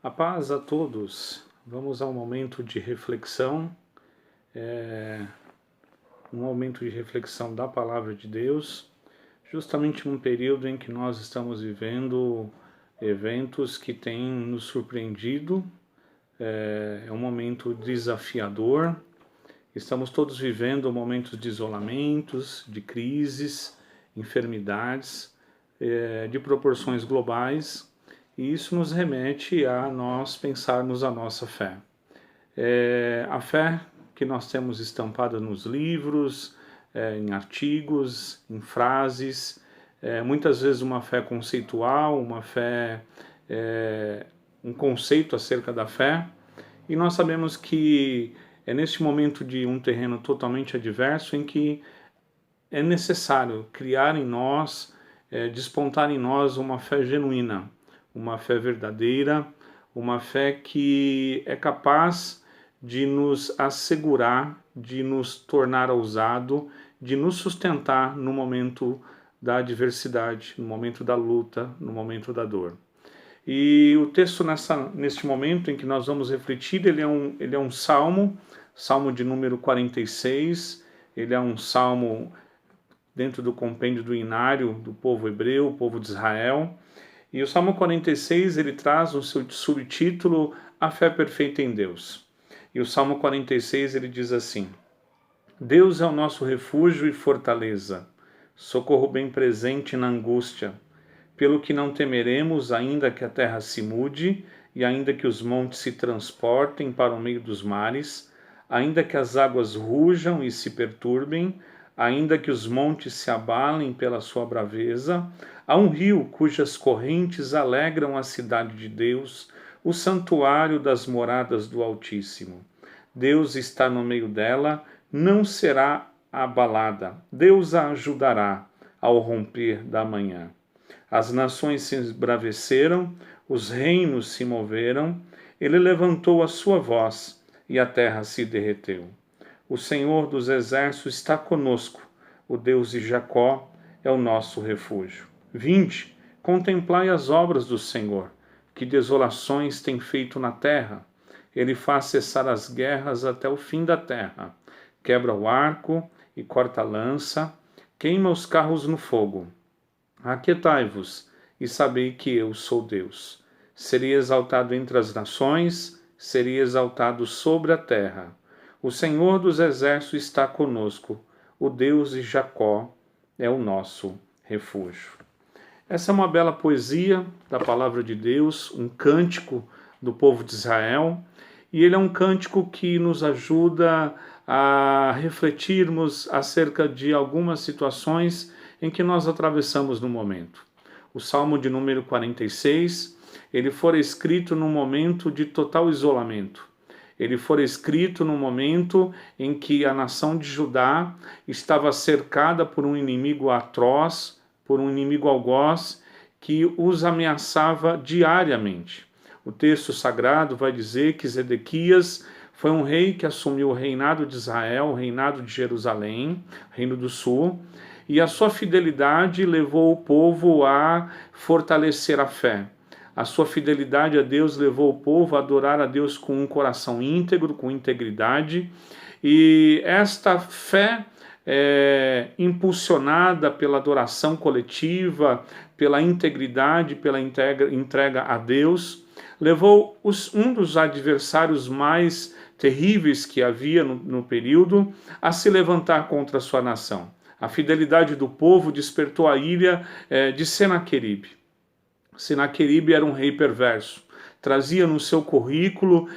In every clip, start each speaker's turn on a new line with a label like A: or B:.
A: A paz a todos. Vamos ao momento de reflexão, um momento de reflexão da Palavra de Deus, justamente num período em que nós estamos vivendo eventos que têm nos surpreendido. É um momento desafiador. Estamos todos vivendo momentos de isolamentos, de crises, enfermidades, de proporções globais. E isso nos remete a nós pensarmos a nossa fé. A fé que nós temos estampada nos livros, em artigos, em frases, muitas vezes uma fé conceitual, uma fé, um conceito acerca da fé. E nós sabemos que é neste momento de um terreno totalmente adverso em que é necessário criar em nós, despontar em nós uma fé genuína, uma fé verdadeira, uma fé que é capaz de nos assegurar, de nos tornar ousado, de nos sustentar no momento da adversidade, no momento da luta, no momento da dor. E o texto neste momento em que nós vamos refletir, ele é um salmo de número 46, ele é um salmo dentro do compêndio do inário do povo hebreu, o povo de Israel. E o Salmo 46, ele traz o seu subtítulo, A Fé Perfeita em Deus. E o Salmo 46, ele diz assim: Deus é o nosso refúgio e fortaleza, socorro bem presente na angústia, pelo que não temeremos, ainda que a terra se mude, e ainda que os montes se transportem para o meio dos mares, ainda que as águas rujam e se perturbem, ainda que os montes se abalem pela sua braveza, há um rio cujas correntes alegram a cidade de Deus, o santuário das moradas do Altíssimo. Deus está no meio dela, não será abalada. Deus a ajudará ao romper da manhã. As nações se embraveceram, os reinos se moveram, ele levantou a sua voz e a terra se derreteu. O Senhor dos exércitos está conosco, o Deus de Jacó é o nosso refúgio. Vinde, contemplai as obras do Senhor, que desolações tem feito na terra. Ele faz cessar as guerras até o fim da terra, quebra o arco e corta a lança, queima os carros no fogo. Aquietai-vos e sabei que eu sou Deus. Serei exaltado entre as nações, serei exaltado sobre a terra. O Senhor dos exércitos está conosco, o Deus de Jacó é o nosso refúgio. Essa é uma bela poesia da palavra de Deus, um cântico do povo de Israel, e ele é um cântico que nos ajuda a refletirmos acerca de algumas situações em que nós atravessamos no momento. O Salmo de número 46, ele foi escrito num momento de total isolamento. Ele foi escrito no momento em que a nação de Judá estava cercada por um inimigo atroz, por um inimigo algoz, que os ameaçava diariamente. O texto sagrado vai dizer que Zedequias foi um rei que assumiu o reinado de Israel, o reinado de Jerusalém, Reino do Sul, e a sua fidelidade levou o povo a fortalecer a fé. A sua fidelidade a Deus levou o povo a adorar a Deus com um coração íntegro, com integridade. E esta fé, impulsionada pela adoração coletiva, pela integridade, pela entrega a Deus, levou um dos adversários mais terríveis que havia no período a se levantar contra a sua nação. A fidelidade do povo despertou a ira de Senaqueribe. Senaqueribe era um rei perverso, trazia no seu currículo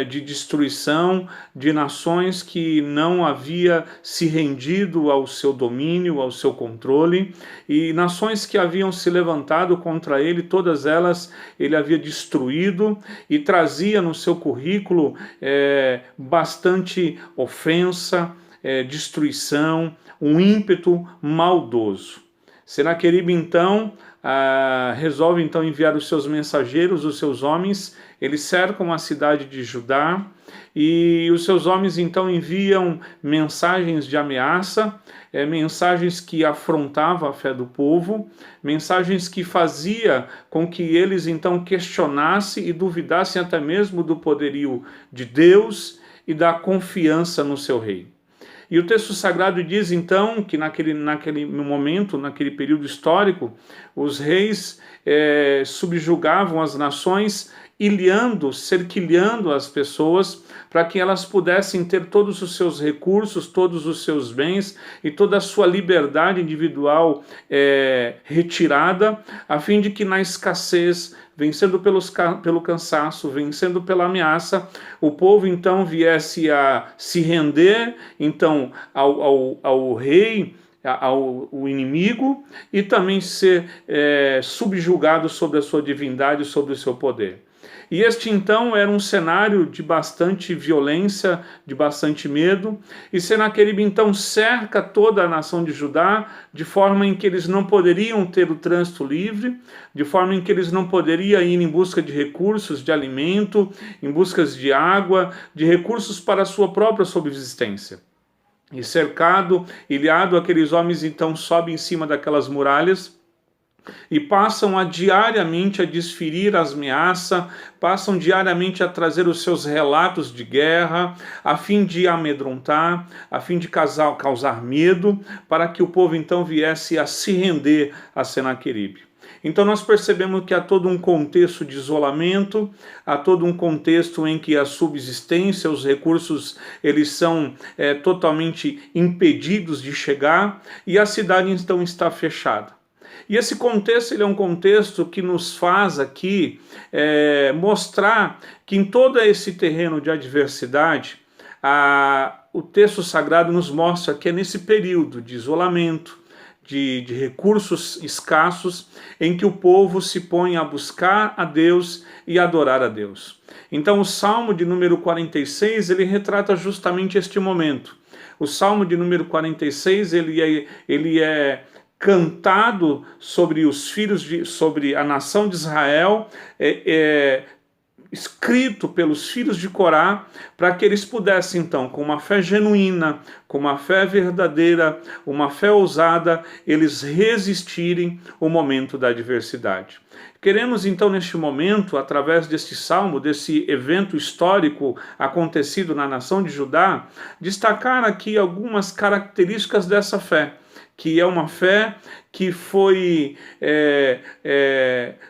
A: de destruição de nações que não havia se rendido ao seu domínio, ao seu controle, e nações que haviam se levantado contra ele, todas elas ele havia destruído, e trazia no seu currículo bastante ofensa, destruição, um ímpeto maldoso. Senaqueribe, então, resolve então enviar os seus mensageiros, os seus homens. Eles cercam a cidade de Judá e os seus homens então enviam mensagens de ameaça, mensagens que afrontavam a fé do povo, mensagens que fazia com que eles então questionassem e duvidassem até mesmo do poderio de Deus e da confiança no seu rei. E o texto sagrado diz então que naquele momento, naquele período histórico, os reis subjugavam as nações, cerquilhando as pessoas para que elas pudessem ter todos os seus recursos, todos os seus bens e toda a sua liberdade individual retirada, a fim de que na escassez, vencendo pelo cansaço, vencendo pela ameaça, o povo então viesse a se render então ao rei, ao inimigo, e também ser subjugado sobre a sua divindade, sobre o seu poder. E este então era um cenário de bastante violência, de bastante medo, e Senaqueribe então cerca toda a nação de Judá, de forma em que eles não poderiam ter o trânsito livre, de forma em que eles não poderiam ir em busca de recursos, de alimento, em busca de água, de recursos para a sua própria subsistência. E cercado, ilhado, aqueles homens então sobem em cima daquelas muralhas e passam diariamente a desferir as ameaças, passam diariamente a trazer os seus relatos de guerra, a fim de amedrontar, a fim de causar medo, para que o povo então viesse a se render a Senaqueribe. Então nós percebemos que há todo um contexto de isolamento, há todo um contexto em que a subsistência, os recursos, eles são totalmente impedidos de chegar, e a cidade então está fechada. E esse contexto ele é um contexto que nos faz aqui mostrar que em todo esse terreno de adversidade, o texto sagrado nos mostra que é nesse período de isolamento, de recursos escassos, em que o povo se põe a buscar a Deus e adorar a Deus. Então o Salmo de número 46, ele retrata justamente este momento. O Salmo de número 46, ele é cantado sobre sobre a nação de Israel, escrito pelos filhos de Corá, para que eles pudessem então, com uma fé genuína, com uma fé verdadeira, uma fé ousada, eles resistirem ao momento da adversidade. Queremos então neste momento, através deste salmo, desse evento histórico acontecido na nação de Judá, destacar aqui algumas características dessa fé, que é uma fé que foi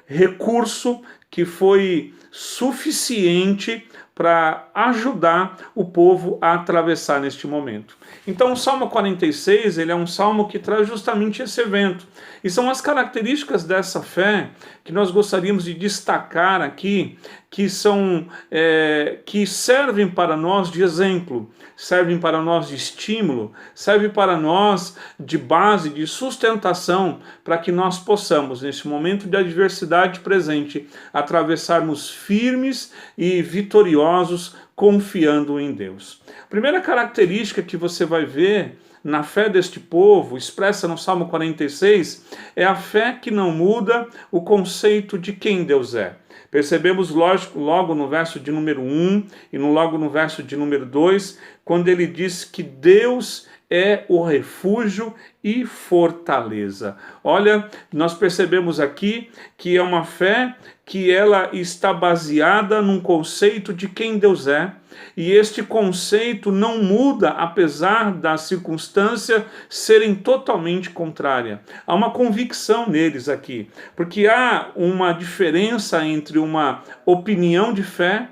A: recurso, que foi suficiente para ajudar o povo a atravessar neste momento. Então o Salmo 46, ele é um salmo que traz justamente esse evento. E são as características dessa fé que nós gostaríamos de destacar aqui, que servem para nós de exemplo, servem para nós de estímulo, servem para nós de base, de sustentação, para que nós possamos, nesse momento de adversidade presente, atravessarmos firmes e vitoriosos, confiando em Deus. A primeira característica que você vai ver na fé deste povo, expressa no Salmo 46, é a fé que não muda o conceito de quem Deus é. Percebemos logo no verso de número 1 e logo no verso de número 2, quando ele diz que Deus é o refúgio e fortaleza. Olha, nós percebemos aqui que é uma fé que ela está baseada num conceito de quem Deus é, e este conceito não muda apesar da circunstância serem totalmente contrárias. Há uma convicção neles aqui, porque há uma diferença entre uma opinião de fé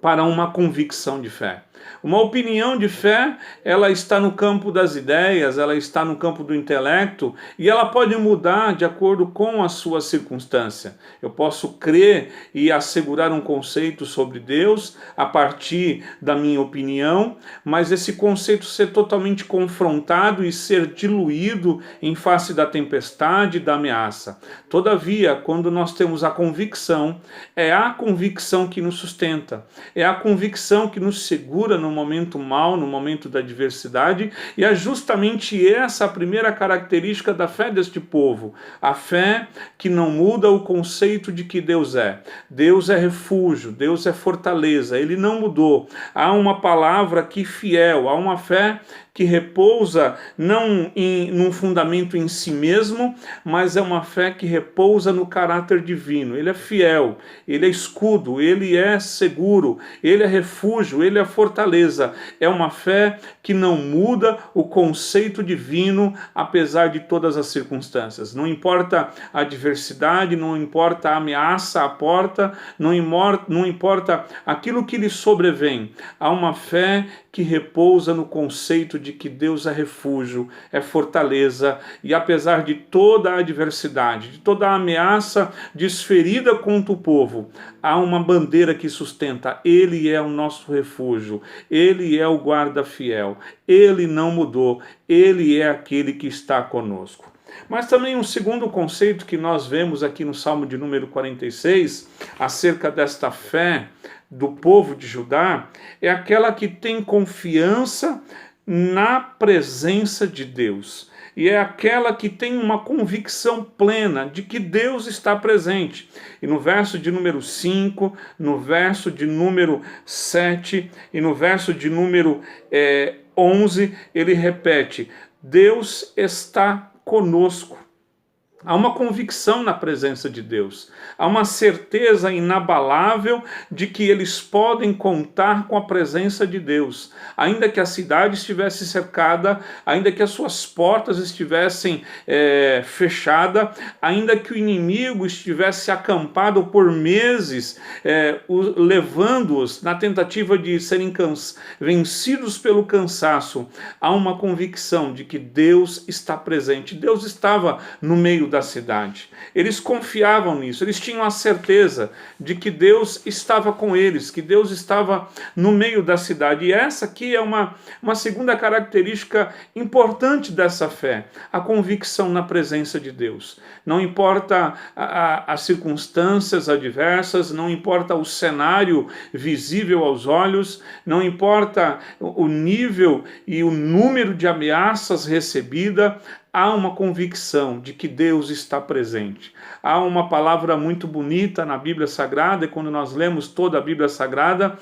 A: para uma convicção de fé. Uma opinião de fé, ela está no campo das ideias, ela está no campo do intelecto, e ela pode mudar de acordo com a sua circunstância. Eu posso crer e assegurar um conceito sobre Deus a partir da minha opinião, mas esse conceito ser totalmente confrontado e ser diluído em face da tempestade e da ameaça. Todavia, quando nós temos a convicção, é a convicção que nos sustenta, é a convicção que nos segura no momento mau, no momento da adversidade, e é justamente essa a primeira característica da fé deste povo, a fé que não muda o conceito de que Deus é. Deus é refúgio, Deus é fortaleza, Ele não mudou. Há uma palavra aqui fiel, há uma fé que repousa não num fundamento em si mesmo, mas é uma fé que repousa no caráter divino. Ele é fiel, ele é escudo, ele é seguro, ele é refúgio, ele é fortaleza. É uma fé que não muda o conceito divino, apesar de todas as circunstâncias. Não importa a adversidade, não importa a ameaça à porta, não importa aquilo que lhe sobrevém. Há uma fé que repousa no conceito de que Deus é refúgio, é fortaleza, e apesar de toda a adversidade, de toda a ameaça desferida contra o povo, há uma bandeira que sustenta: Ele é o nosso refúgio, Ele é o guarda fiel, Ele não mudou, Ele é aquele que está conosco. Mas também um segundo conceito que nós vemos aqui no Salmo de número 46, acerca desta fé do povo de Judá, é aquela que tem confiança na presença de Deus. E é aquela que tem uma convicção plena de que Deus está presente. E no verso de número 5, no verso de número 7 e no verso de número 11, ele repete: Deus está conosco. Há uma convicção na presença de Deus, há uma certeza inabalável de que eles podem contar com a presença de Deus. Ainda que a cidade estivesse cercada, ainda que as suas portas estivessem fechadas, ainda que o inimigo estivesse acampado por meses, levando-os na tentativa de serem vencidos pelo cansaço, há uma convicção de que Deus está presente. Deus estava no meio da cidade. Eles confiavam nisso, eles tinham a certeza de que Deus estava com eles, que Deus estava no meio da cidade. E essa aqui é uma segunda característica importante dessa fé, a convicção na presença de Deus. Não importa as circunstâncias adversas, não importa o cenário visível aos olhos, não importa o nível e o número de ameaças recebidas, há uma convicção de que Deus está presente. Há uma palavra muito bonita na Bíblia Sagrada, e quando nós lemos toda a Bíblia Sagrada,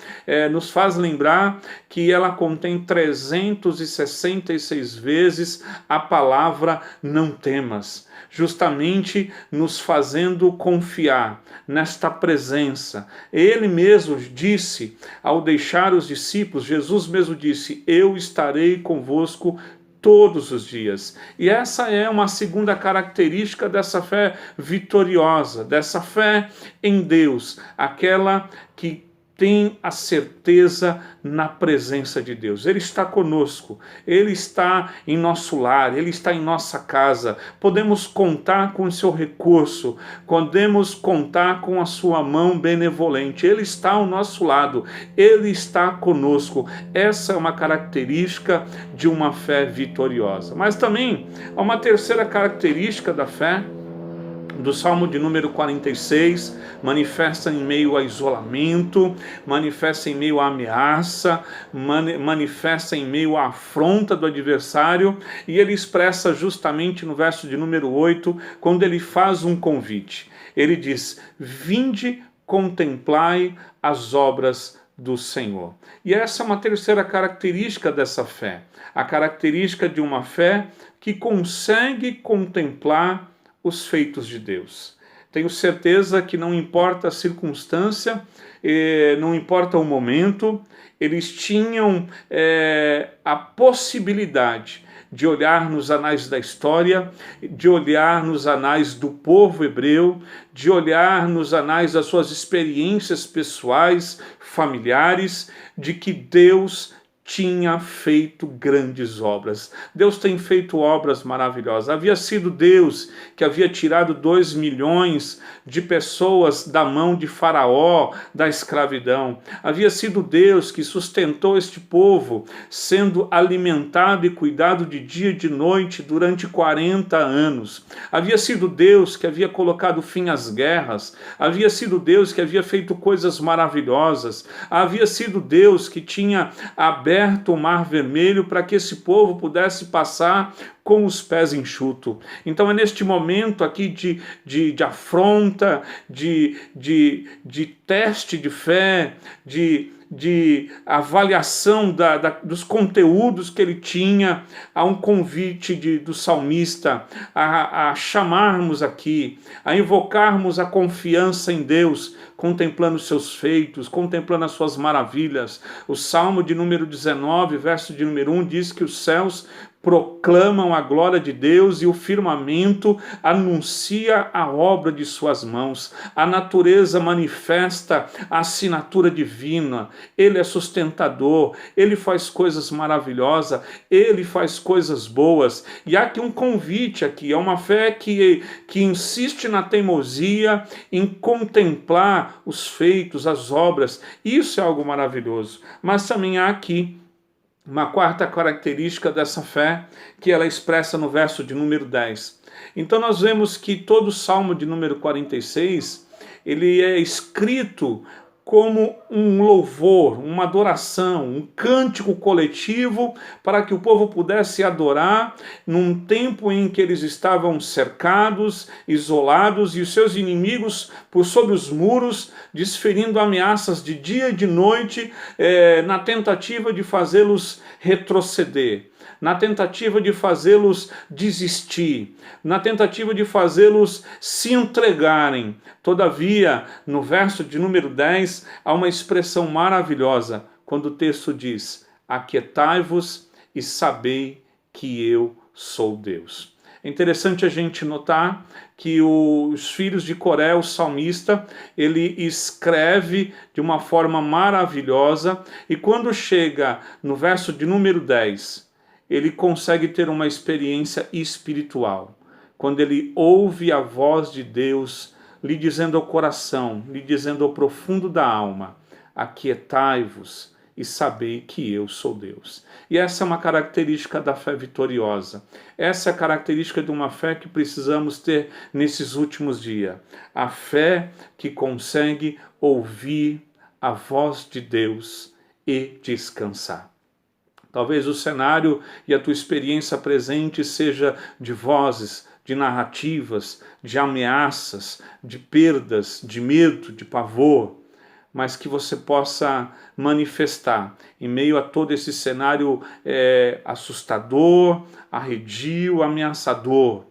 A: nos faz lembrar que ela contém 366 vezes a palavra não temas, justamente nos fazendo confiar nesta presença. Ele mesmo disse, ao deixar os discípulos, Jesus mesmo disse: eu estarei convosco todos os dias. E essa é uma segunda característica dessa fé vitoriosa, dessa fé em Deus, aquela que tem a certeza na presença de Deus. Ele está conosco, Ele está em nosso lar, Ele está em nossa casa. Podemos contar com o seu recurso, podemos contar com a sua mão benevolente. Ele está ao nosso lado, Ele está conosco. Essa é uma característica de uma fé vitoriosa. Mas também há uma terceira característica da fé, do Salmo de número 46, manifesta em meio a isolamento, manifesta em meio à ameaça, manifesta em meio à afronta do adversário, e ele expressa justamente no verso de número 8, quando ele faz um convite. Ele diz: vinde, contemplai as obras do Senhor. E essa é uma terceira característica dessa fé, a característica de uma fé que consegue contemplar os feitos de Deus. Tenho certeza que não importa a circunstância, não importa o momento, eles tinham a possibilidade de olhar nos anais da história, de olhar nos anais do povo hebreu, de olhar nos anais das suas experiências pessoais, familiares, de que Deus tinha feito grandes obras. Deus tem feito obras maravilhosas. Havia sido Deus que havia tirado 2 milhões de pessoas da mão de Faraó, da escravidão. Havia sido Deus que sustentou este povo, sendo alimentado e cuidado de dia e de noite durante 40 anos. Havia sido Deus que havia colocado fim às guerras. Havia sido Deus que havia feito coisas maravilhosas. Havia sido Deus que tinha aberto o Mar Vermelho para que esse povo pudesse passar com os pés enxutos. Então é neste momento aqui de afronta, de teste de fé, de avaliação dos conteúdos que ele tinha, a um convite do salmista a chamarmos aqui, a invocarmos a confiança em Deus, contemplando os seus feitos, contemplando as suas maravilhas. O Salmo de número 19, verso de número 1, diz que os céus proclamam a glória de Deus e o firmamento anuncia a obra de suas mãos. A natureza manifesta a assinatura divina. Ele é sustentador, ele faz coisas maravilhosas, ele faz coisas boas. E há aqui um convite aqui, é uma fé que insiste na teimosia em contemplar os feitos, as obras. Isso é algo maravilhoso. Mas também há aqui uma quarta característica dessa fé, que ela expressa no verso de número 10. Então nós vemos que todo o Salmo de número 46, ele é escrito como um louvor, uma adoração, um cântico coletivo para que o povo pudesse adorar num tempo em que eles estavam cercados, isolados e os seus inimigos por sobre os muros, desferindo ameaças de dia e de noite, na tentativa de fazê-los retroceder, na tentativa de fazê-los desistir, na tentativa de fazê-los se entregarem. Todavia, no verso de número 10, há uma expressão maravilhosa, quando o texto diz: aquietai-vos e sabei que eu sou Deus. É interessante a gente notar que os filhos de Coré, o salmista, ele escreve de uma forma maravilhosa, e quando chega no verso de número 10, ele consegue ter uma experiência espiritual, quando ele ouve a voz de Deus lhe dizendo ao coração, lhe dizendo ao profundo da alma: aquietai-vos e sabei que eu sou Deus. E essa é uma característica da fé vitoriosa. Essa é a característica de uma fé que precisamos ter nesses últimos dias. A fé que consegue ouvir a voz de Deus e descansar. Talvez o cenário e a tua experiência presente seja de vozes, de narrativas, de ameaças, de perdas, de medo, de pavor, mas que você possa manifestar em meio a todo esse cenário assustador, arredio, ameaçador,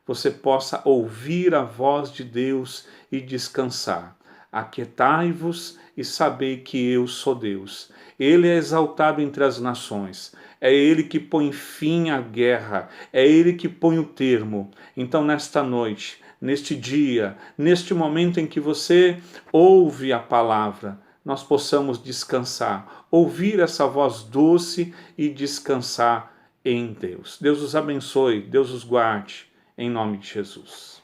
A: você possa ouvir a voz de Deus e descansar. Aquietai-vos e sabei que eu sou Deus. Ele é exaltado entre as nações. É Ele que põe fim à guerra. É Ele que põe o termo. Então, nesta noite, neste dia, neste momento em que você ouve a palavra, nós possamos descansar, ouvir essa voz doce e descansar em Deus. Deus os abençoe, Deus os guarde, em nome de Jesus.